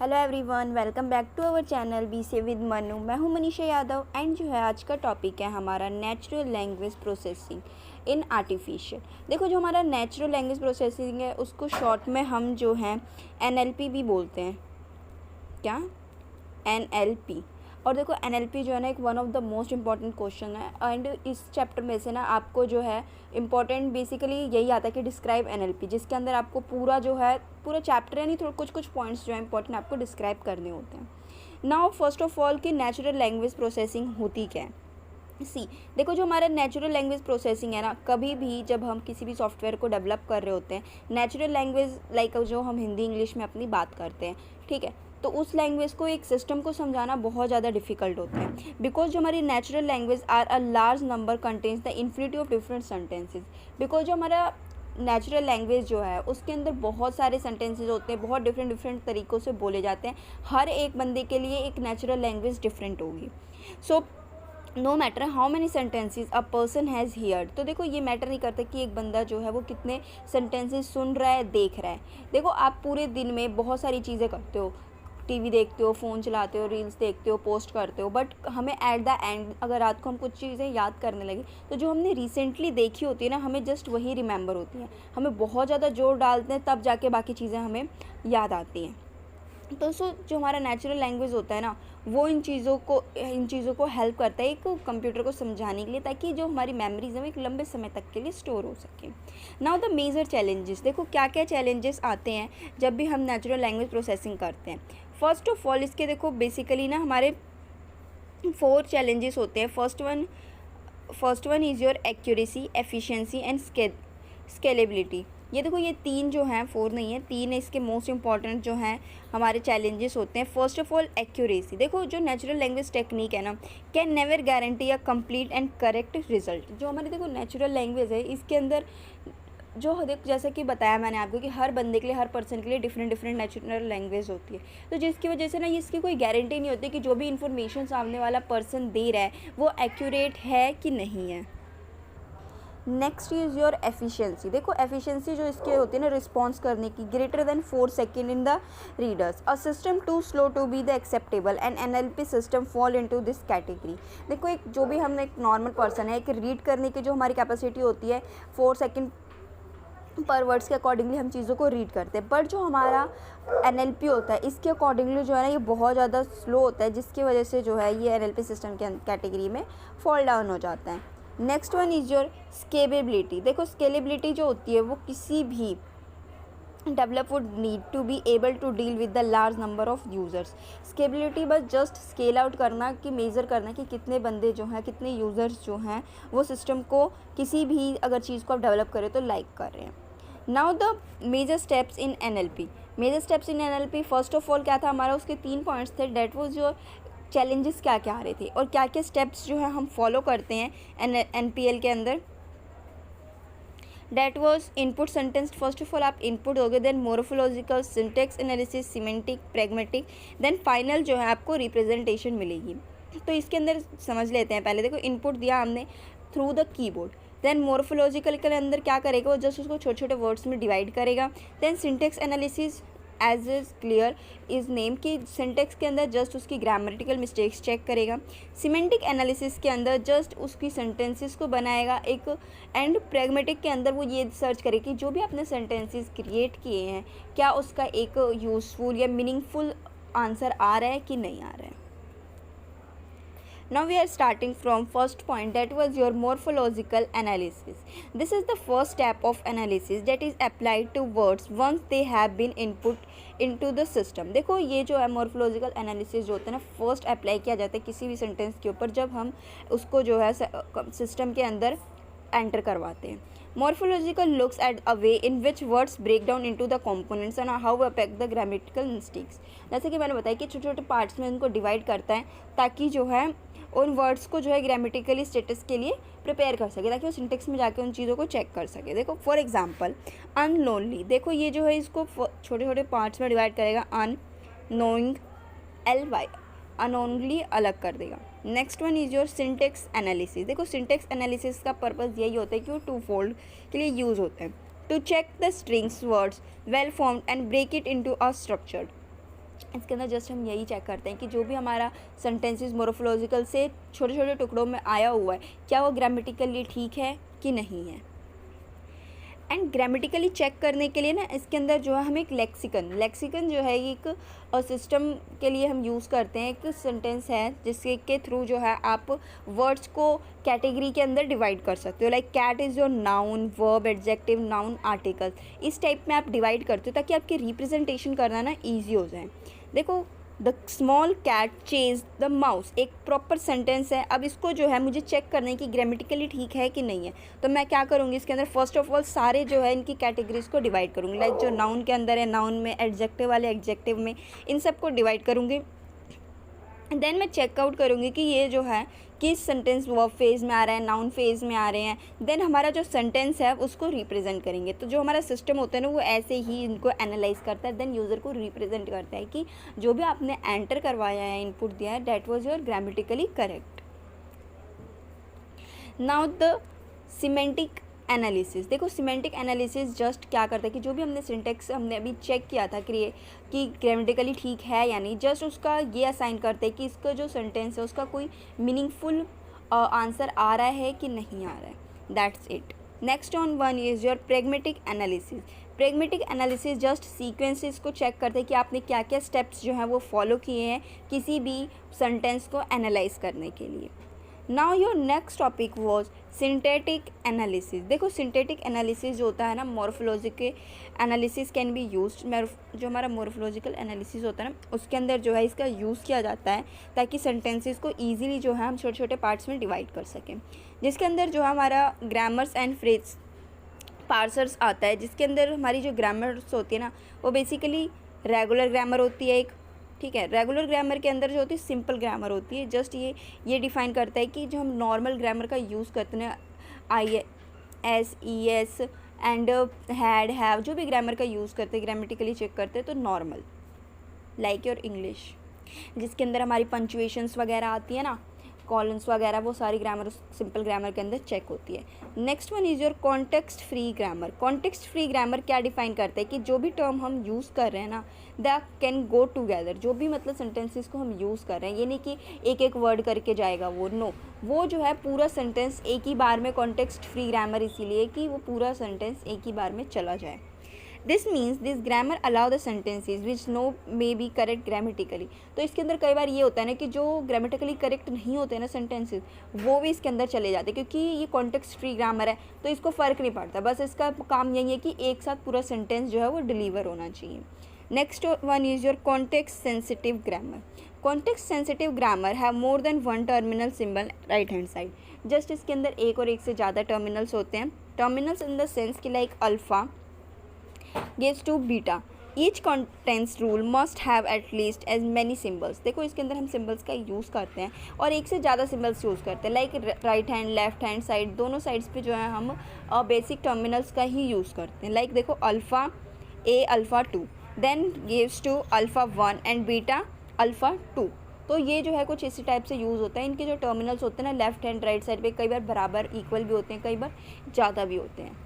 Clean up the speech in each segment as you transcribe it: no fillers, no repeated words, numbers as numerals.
Hello everyone, welcome back to our channel बी से with Manu. मैं हूं मनीषा यादव एंड जो है आज का टॉपिक है हमारा natural language processing in artificial. देखो, जो हमारा नेचुरल लैंग्वेज प्रोसेसिंग है उसको शॉर्ट में हम जो है एनएलपी भी बोलते हैं। क्या? एनएलपी। और देखो, एनएलपी जो है ना एक one of the most important question है एंड इस चैप्टर में से ना आपको जो है इम्पॉर्टेंट बेसिकली यही आता है कि डिस्क्राइब एनएलपी, जिसके अंदर आपको पूरा जो है पूरा चैप्टर है नहीं, थोड़ा कुछ पॉइंट्स जो है इंपॉर्टेंट आपको डिस्क्राइब करने होते हैं। नाउ फर्स्ट ऑफ ऑल कि नेचुरल लैंग्वेज प्रोसेसिंग होती क्या है। देखो, जो हमारा नेचुरल लैंग्वेज प्रोसेसिंग है ना, कभी भी जब हम किसी भी सॉफ्टवेयर को डेवलप कर रहे होते हैं, नेचुरल लैंग्वेज लाइक जो हम हिंदी इंग्लिश में अपनी बात करते हैं, ठीक है, तो उस लैंग्वेज को एक सिस्टम को समझाना बहुत ज़्यादा डिफिकल्ट होता है बिकॉज जो हमारी natural language are a large number contains the infinity of different sentences. Because जो हमारा नेचुरल लैंग्वेज जो है उसके अंदर बहुत सारे सेंटेंसेज होते हैं, बहुत डिफरेंट तरीक़ों से बोले जाते हैं। हर एक बंदे के लिए एक नेचुरल लैंग्वेज डिफरेंट होगी। So no matter how many sentences a person has heard. तो देखो, ये मैटर नहीं करता कि एक बंदा जो है वो कितने सेंटेंसेज सुन रहा है, देख रहा है। देखो, आप पूरे दिन में बहुत सारी चीज़ें करते हो, टीवी देखते हो, फ़ोन चलाते हो, रील्स देखते हो, पोस्ट करते हो, बट हमें एट द एंड अगर रात को हम कुछ चीज़ें याद करने लगे तो जो हमने रिसेंटली देखी होती है ना, हमें जस्ट वही रिमेंबर होती हैं। हमें बहुत ज़्यादा जोर डालते हैं तब जाके बाकी चीज़ें हमें याद आती हैं। तो जो हमारा नेचुरल लैंग्वेज होता है ना, वो इन चीज़ों को हेल्प करता है एक कंप्यूटर को समझाने के लिए, ताकि जो हमारी मेमोरीज है वो एक लंबे समय तक के लिए स्टोर हो सके। Now the major challenges. देखो, क्या क्या चैलेंजेस आते हैं जब भी हम नेचुरल लैंग्वेज प्रोसेसिंग करते हैं। फर्स्ट ऑफ ऑल इसके देखो बेसिकली ना हमारे 4 चैलेंजेस होते हैं। First one is your accuracy, efficiency and scalability. ये देखो, ये 3 जो हैं, 4 नहीं है, 3 इसके मोस्ट इंपॉर्टेंट जो हैं हमारे चैलेंजेस होते हैं। First of all accuracy. देखो, जो नेचुरल लैंग्वेज टेक्निक है ना can never guarantee a complete and correct result. जो हमारी देखो नेचुरल लैंग्वेज है इसके अंदर जो देखो, जैसे कि बताया मैंने आपको कि हर बंदे के लिए, हर पर्सन के लिए डिफरेंट नेचुरल लैंग्वेज होती है। तो जिसकी वजह से ना इसकी कोई गारंटी नहीं होती कि जो भी इन्फॉर्मेशन सामने वाला पर्सन दे रहा है वो एक्यूरेट है कि नहीं है। Next is your efficiency. देखो, एफिशिएंसी जो इसके होती है ना रिस्पॉन्स करने की, greater than 4 second in the readers, a system too slow to be the acceptable and NLP system fall into this category. देखो, एक जो भी हम एक नॉर्मल पर्सन है, एक रीड करने की जो हमारी कैपेसिटी होती है 4 सेकेंड पर वर्ड्स के अकॉर्डिंगली हम चीज़ों को रीड करते हैं, बट जो हमारा एनएलपी होता है इसके अकॉर्डिंगली जो है ना ये बहुत ज़्यादा स्लो होता है, जिसकी वजह से जो है ये एनएलपी सिस्टम के कैटेगरी में फॉल डाउन हो जाता है। Next one is your scalability. देखो, स्केलेबिलिटी जो होती है वो किसी भी develop would need to be able to deal with the large number of users. Scalability बस जस्ट स्केल आउट करना, कि मेज़र करना कि कितने बंदे जो हैं, कितने यूज़र्स जो हैं वो सिस्टम को किसी भी अगर चीज़ को आप डेवलप करें तो लाइक कर रहे हैं। Now the major steps in NLP. Major steps in NLP first of all क्या था हमारा, उसके 3 पॉइंट्स थे। डेट वाज जो चैलेंजेस क्या क्या आ रहे थे और क्या क्या स्टेप्स जो है हम फॉलो करते हैं एनपीएल के अंदर। That was input sentence. First of all आप इनपुट दोगे, then morphological, syntax analysis, semantic, pragmatic, then final जो है आपको रिप्रेजेंटेशन मिलेगी। तो इसके अंदर समझ लेते हैं। पहले देखो, इनपुट दिया हमने through the keyboard, then morphological के अंदर क्या करेगा वो जस्ट उसको छोटे छोटे वर्ड्स में डिवाइड करेगा। Then syntax analysis as is clear is name की सिंटेक्स के अंदर जस्ट उसकी ग्रामेटिकल मिस्टेक्स चेक करेगा। सिमेंटिक एनालिसिस के अंदर जस्ट उसकी सेंटेंसेस को बनाएगा एक, एंड प्रैग्मेटिक के अंदर वो ये सर्च करेगा कि जो भी आपने सेंटेंसेस क्रिएट किए हैं क्या उसका एक यूज़फुल या मीनिंगफुल आंसर आ रहा है कि नहीं आ रहा है। Now we are starting from first point, that was your morphological analysis. This is the first step of analysis that is applied to words once they have been input into the system. देखो, ये जो है morphological analysis जो होता है ना first apply किया जाता है किसी भी सेंटेंस के ऊपर जब हम उसको जो है सिस्टम के अंदर एंटर करवाते हैं। Morphological looks at a way in which words break down into the components and how affect the grammatical mistakes. जैसे कि मैंने बताया कि छोटे छोटे पार्ट्स में उनको डिवाइड करता है ताकि जो है उन वर्ड्स को जो है ग्रामेटिकली स्टेटस के लिए प्रिपेयर कर सके, ताकि वो सिंटेक्स में जाके उन चीज़ों को चेक कर सके। देखो, फॉर एग्जांपल अनलोनली। देखो, ये जो है इसको छोटे छोटे पार्ट्स में डिवाइड करेगा। अन, नोइंग, LY, अनोनली अलग कर देगा। Next one is your syntax analysis. देखो, सिंटेक्स एनालिसिस का पर्पज़ यही होता है कि वो 2 फोल्ड के लिए यूज़ होता है, to check the strings words well formed and break it into a structured. इसके अंदर जस्ट हम यही चेक करते हैं कि जो भी हमारा सेंटेंसेस मोर्फोलॉजिकल से छोटे छोटे टुकड़ों में आया हुआ है क्या वो ग्रामेटिकली ठीक है कि नहीं है। एंड ग्रामेटिकली चेक करने के लिए ना इसके अंदर जो है हम एक लेक्सिकन जो है एक सिस्टम के लिए हम यूज़ करते हैं। एक सेंटेंस है जिसके के थ्रू जो है आप वर्ड्स को कैटेगरी के अंदर डिवाइड कर सकते हो। Like cat is your noun, verb, adjective, noun, article, इस टाइप में आप डिवाइड करते हो ताकि आपके रिप्रेजेंटेशन करना ना ईजी हो जाए। देखो the small cat chase the mouse एक प्रॉपर सेंटेंस है। अब इसको जो है मुझे चेक करना है कि ग्रामेटिकली ठीक है कि नहीं है, तो मैं क्या करूँगी इसके अंदर फर्स्ट ऑफ ऑल सारे जो है इनकी कैटेगरीज को डिवाइड करूँगी। लाइक जो नाउन के अंदर है नाउन में, एडजेक्टिव वाले एडजेक्टिव में, इन सब को डिवाइड करूँगी। देन मैं चेकआउट करूँगी कि ये जो है किस सेंटेंस वर्ब फेज़ में आ रहा है, नाउन फेज़ में आ रहे हैं। देन हमारा जो सेंटेंस है उसको रिप्रेजेंट करेंगे। तो जो हमारा सिस्टम होता है ना वो ऐसे ही इनको एनालाइज करता है, देन यूज़र को रिप्रेजेंट करता है कि जो भी आपने एंटर करवाया है, इनपुट दिया है, that was your grammatically correct. Now the semantic analysis. देखो सिमेंटिक एनालिसिस जस्ट क्या करता है कि जो भी हमने सिंटेक्स हमने अभी चेक किया था कि ग्रामेटिकली ठीक है या नहीं, जस्ट उसका ये असाइन करते हैं कि इसका जो सेंटेंस है उसका कोई मीनिंगफुल आंसर आ रहा है कि नहीं आ रहा है। That's it. Next on one is your pragmatic analysis. Pragmatic analysis just sequences को चेक करते हैं कि आपने क्या क्या स्टेप्स जो हैं वो फॉलो किए हैं किसी भी सेंटेंस को एनालाइज करने के लिए। Now your next topic was synthetic analysis. देखो सिंथेटिक एनालिसिस जो होता है ना, morphological analysis can be used. जो हमारा मोर्फोलॉजिकल एनालिसिस होता है ना उसके अंदर जो है इसका यूज़ किया जाता है ताकि सेंटेंसेस को ईजिली जो है हम छोटे छोटे पार्ट्स में डिवाइड कर सकें। जिसके अंदर जो है हमारा ग्रामर्स एंड फ्रेज पार्सर्स आता है, जिसके अंदर हमारी जो ग्रामर्स होती है ना वो बेसिकली रेगुलर ग्रामर होती है एक, ठीक है। रेगुलर ग्रामर के अंदर जो होती है सिंपल ग्रामर होती है। जस्ट ये डिफाइन करता है कि जो हम नॉर्मल ग्रामर का यूज़ करते हैं IS, ES and had, have, जो भी ग्रामर का यूज़ करते हैं ग्रामेटिकली चेक करते हैं तो नॉर्मल लाइक योर इंग्लिश, जिसके अंदर हमारी पंचुएशंस वगैरह आती है ना, कॉलम्स वगैरह, वो सारी ग्रामर सिंपल ग्रामर के अंदर चेक होती है। Next one is your context free grammar. Context free grammar क्या डिफाइन करता है कि जो भी टर्म हम यूज़ कर रहे हैं ना द कैन गो टुगेदर। जो भी मतलब सेंटेंसेस को हम यूज़ कर रहे हैं, ये नहीं कि एक एक वर्ड करके जाएगा वो, नो, वो जो है पूरा सेंटेंस एक ही बार में। कॉन्टेक्स्ट फ्री ग्रामर इसीलिए कि वो पूरा सेंटेंस एक ही बार में चला जाए। This means this grammar allow the sentences which no may be correct grammatically. तो इसके अंदर कई बार ये होता है ना कि जो ग्रामेटिकली करेक्ट नहीं होते हैं ना सेंटेंसेज वो भी इसके अंदर चले जाते हैं, क्योंकि ये कॉन्टेक्स्ट फ्री ग्रामर है तो इसको फ़र्क नहीं पड़ता। बस इसका काम यही है कि एक साथ पूरा सेंटेंस जो है वो डिलीवर होना चाहिए। Next one is your context sensitive grammar. Context sensitive grammar have more than one terminal symbol right hand side. Just इसके अंदर एक और एक से ज़्यादा टर्मिनल्स होते हैं। टर्मिनल्स इन द सेंस कि like alpha gives to beta. Each contains rule must have at least as many symbols. देखो इसके अंदर हम सिम्बल्स का यूज़ करते हैं और एक से ज़्यादा सिम्बल्स यूज़ करते हैं। Like right hand left hand side दोनों साइड्स पे जो है हम बेसिक टर्मिनल्स का ही यूज़ करते हैं। लाइक देखो alpha A alpha 2 then gives to alpha 1 and beta alpha 2। तो ये जो है कुछ इसी टाइप से यूज़ होता है। इनके जो टर्मिनल्स होते हैं ना लेफ्ट हैंड राइट साइड पे कई बार बराबर इक्वल भी होते हैं, कई बार ज़्यादा भी होते हैं।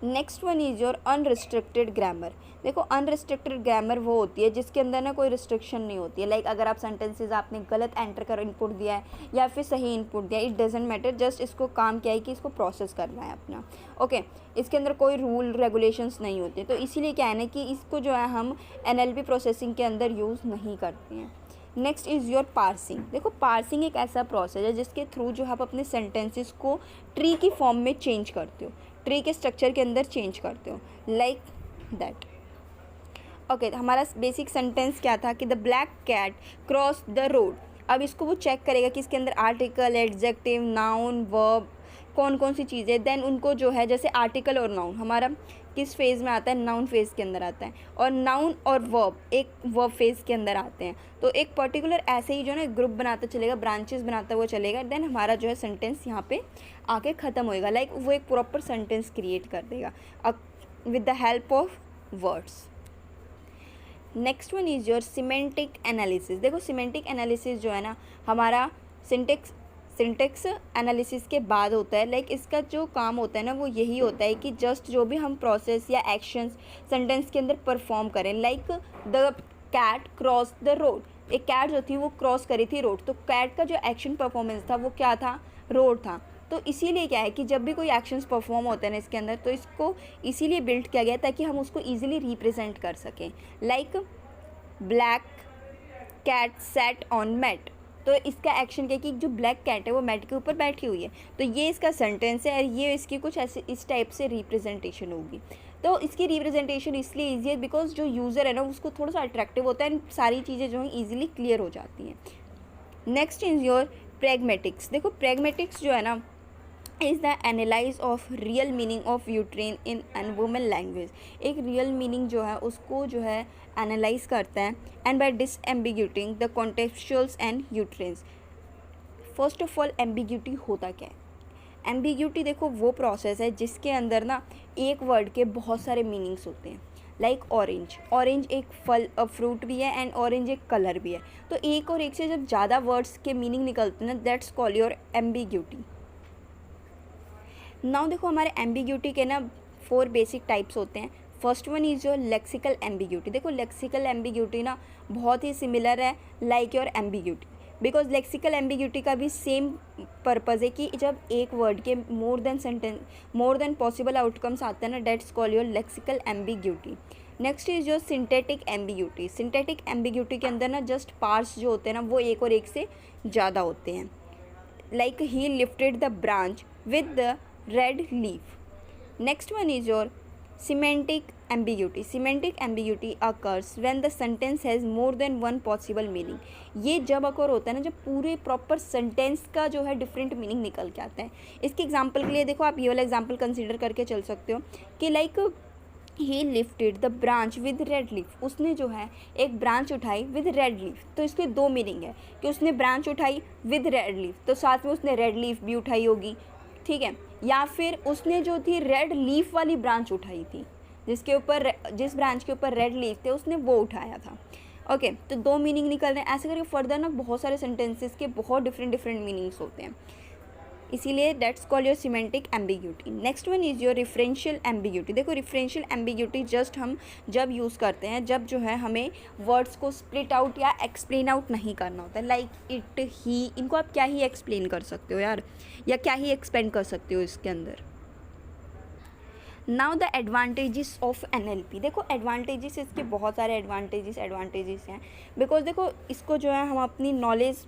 Next one is your unrestricted grammar. देखो अनरिस्ट्रिक्टेड ग्रामर वो होती है जिसके अंदर ना कोई रिस्ट्रिक्शन नहीं होती है। लाइक अगर आप सेंटेंसेस आपने गलत एंटर कर इनपुट दिया है या फिर सही इनपुट दिया है, इट डजेंट मैटर, जस्ट इसको काम क्या है कि इसको प्रोसेस करना है अपना, ओके। इसके अंदर कोई रूल रेगुलेशंस नहीं होते, तो इसीलिए क्या है ना कि इसको जो है हम NLP प्रोसेसिंग के अंदर यूज़ नहीं करते हैं। Next is your parsing. देखो पार्सिंग एक ऐसा प्रोसेस है जिसके थ्रू जो आप अपने सेंटेंसेस को ट्री की फॉर्म में चेंज करते हो, ट्री के स्ट्रक्चर के अंदर चेंज करते हो, लाइक दैट, ओके। हमारा बेसिक सेंटेंस क्या था कि the black cat cross the road. अब इसको वो चेक करेगा कि इसके अंदर आर्टिकल, एडजेक्टिव, नाउन, वर्ब कौन कौन सी चीज़ें, देन उनको जो है जैसे आर्टिकल और नाउन हमारा किस फेज़ में आता है, नाउन फेज़ के अंदर आता है, और नाउन और वर्ब एक वर्ब फेज़ के अंदर आते हैं। तो एक पर्टिकुलर ऐसे ही जो है ना ग्रुप बनाता चलेगा, ब्रांचेस बनाता हुआ चलेगा, देन हमारा जो है सेंटेंस यहाँ पे आके ख़त्म होएगा। लाइक वो एक प्रॉपर सेंटेंस क्रिएट कर देगा with the help of words. Next one is your semantic analysis. देखो सिमेंटिक एनालिसिस जो है ना हमारा सिंटेक्स एनालिसिस के बाद होता है। लाइक इसका जो काम होता है ना वो यही होता है कि जस्ट जो भी हम प्रोसेस या एक्शंस सेंटेंस के अंदर परफॉर्म करें। Like the cat cross the road, एक कैट जो थी वो क्रॉस करी थी रोड, तो कैट का जो एक्शन परफॉर्मेंस था वो क्या था, रोड था। तो इसीलिए क्या है कि जब भी कोई एक्शंस परफॉर्म होते हैं ना इसके अंदर, तो इसको इसीलिए बिल्ड किया गया ताकि हम उसको ईजिली रिप्रेजेंट कर सकें। Like black cat set on mat, तो इसका एक्शन क्या है कि जो ब्लैक कैट है वो मैट के ऊपर बैठी हुई है, तो ये इसका सेंटेंस है और ये इसकी कुछ ऐसे इस टाइप से रिप्रेजेंटेशन होगी। तो इसकी रिप्रेजेंटेशन इसलिए ईजी है बिकॉज जो यूज़र है ना उसको थोड़ा सा अट्रैक्टिव होता है एंड सारी चीज़ें जो हैं ईजिली क्लियर हो जाती हैं। Next is your pragmatics. देखो प्रैग्मेटिक्स जो है ना is the analyse of real meaning of utterance in an human language. एक रियल मीनिंग जो है उसको जो है एनालाइज करता है and by disambiguating the contextuals and utterances. First of all ambiguity होता क्या है? एम्बिग्यूटी देखो वो प्रोसेस है जिसके अंदर ना एक वर्ड के बहुत सारे मीनिंग्स होते हैं। लाइक ऑरेंज, ऑरेंज एक फल फ्रूट भी है एंड ऑरेंज एक कलर भी है। तो एक और एक से जब ज़्यादा वर्ड्स के मीनिंग निकलते हैं ना that's call your ambiguity. Now देखो हमारे एम्बिग्यूटी के ना 4 बेसिक टाइप्स होते हैं। First one is your lexical ambiguity. देखो लेक्सिकल एम्बिग्यूटी ना बहुत ही सिमिलर है like your ambiguity, because lexical ambiguity का भी सेम पर्पज़ है कि जब एक वर्ड के मोर देन पॉसिबल आउटकम्स आते हैं ना that's call your lexical ambiguity. Next is your synthetic ambiguity. Synthetic ambiguity के अंदर ना जस्ट पार्ट्स जो होते हैं ना वो एक और एक से ज़्यादा होते हैं। Like he lifted the branch with the red leaf. Next one is your semantic ambiguity. Semantic ambiguity occurs when the sentence has more than one possible meaning. ये जब अकर होता है ना जब पूरे प्रॉपर सेंटेंस का जो है डिफरेंट मीनिंग निकल के आता है। इसके एग्जांपल के लिए देखो आप ये वाला एग्जांपल कंसीडर करके चल सकते हो कि like he lifted the branch with red leaf. उसने जो है एक ब्रांच उठाई विद रेड लीफ, तो इसके 2 मीनिंग है कि उसने ब्रांच उठाई विद रेड लीफ, तो साथ में उसने रेड लीफ भी उठाई होगी, ठीक है, या फिर उसने जो थी रेड लीफ वाली ब्रांच उठाई थी, जिस ब्रांच के ऊपर रेड लीफ थे उसने वो उठाया था। ओके, तो 2 मीनिंग निकल रहे हैं। ऐसे करके फर्दर ना बहुत सारे सेंटेंसेस के बहुत डिफरेंट मीनिंग्स होते हैं, इसीलिए that's called your semantic ambiguity. Next one is your referential ambiguity. देखो रिफरेंशियल एम्बिग्यूटी जस्ट हम जब यूज़ करते हैं जब जो है हमें वर्ड्स को स्प्लिट आउट या एक्सप्लेन आउट नहीं करना होता है। लाइक इट, ही, इनको आप क्या ही एक्सप्लेन कर सकते हो यार, या क्या ही एक्सपेंड कर सकते हो इसके अंदर। Now the advantages of NLP। देखो एडवांटेजेस, इसके बहुत सारे एडवांटेजेस हैं, बिकॉज देखो इसको जो है हम अपनी नॉलेज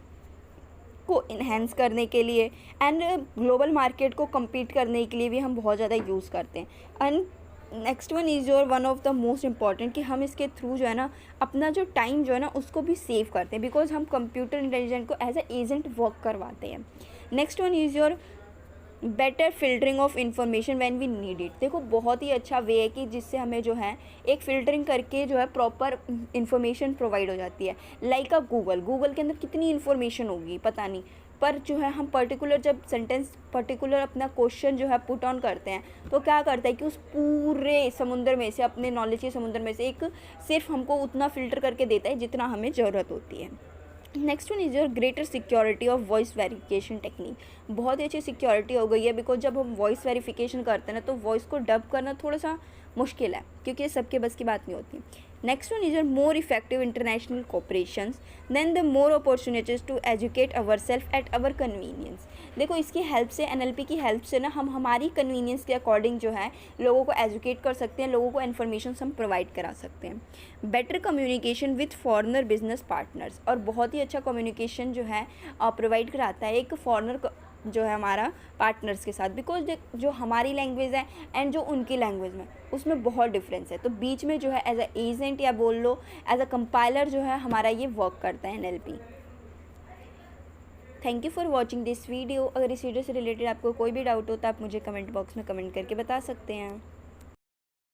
को इन्हेंस करने के लिए एंड ग्लोबल मार्केट को compete करने के लिए भी हम बहुत ज़्यादा यूज़ करते हैं। And next one is your one of the most important कि हम इसके थ्रू जो है ना अपना जो टाइम जो है ना उसको भी सेव करते हैं, बिकॉज हम कंप्यूटर इंटेलिजेंट को एज ए एजेंट वर्क करवाते हैं। Next one is your better filtering of information when we need it. देखो बहुत ही अच्छा वे है कि जिससे हमें जो है एक फ़िल्टरिंग करके जो है प्रॉपर इन्फॉर्मेशन प्रोवाइड हो जाती है। लाइक अ गूगल के अंदर कितनी इन्फॉर्मेशन होगी पता नहीं, पर जो है हम पर्टिकुलर जब पर्टिकुलर अपना क्वेश्चन जो है पुट ऑन करते हैं तो क्या करता है कि उस पूरे समुंदर में से, अपने नॉलेज के समुंदर में से एक सिर्फ हमको उतना फ़िल्टर करके देता है जितना हमें ज़रूरत होती है। Next one is your greater security of voice verification technique. बहुत ही अच्छी सिक्योरिटी हो गई है, बिकॉज जब हम वॉइस वेरिफिकेशन करते हैं ना तो वॉइस को डब करना थोड़ा सा मुश्किल है क्योंकि ये सबके बस की बात नहीं होती। Next one is your more effective international cooperations, then the more opportunities to educate our self at our convenience. देखो इसकी हेल्प से, NLP की हेल्प से ना हम हमारी कन्वीनियंस के अकॉर्डिंग जो है लोगों को एजुकेट कर सकते हैं, लोगों को इन्फॉर्मेशन हम प्रोवाइड करा सकते हैं। Better communication with foreigner business partners, और बहुत ही अच्छा कम्युनिकेशन जो है प्रोवाइड कराता है एक फॉरेनर जो है हमारा पार्टनर्स के साथ, बिकॉज जो हमारी लैंग्वेज है एंड जो उनकी लैंग्वेज में उसमें बहुत डिफरेंस है। तो बीच में जो है एज अ एजेंट या बोल लो एज अ कंपाइलर जो है हमारा ये वर्क करता है NLP। Thank you for watching this video. अगर इस वीडियो से रिलेटेड आपको कोई भी डाउट हो तो आप मुझे कमेंट बॉक्स में कमेंट करके बता सकते हैं।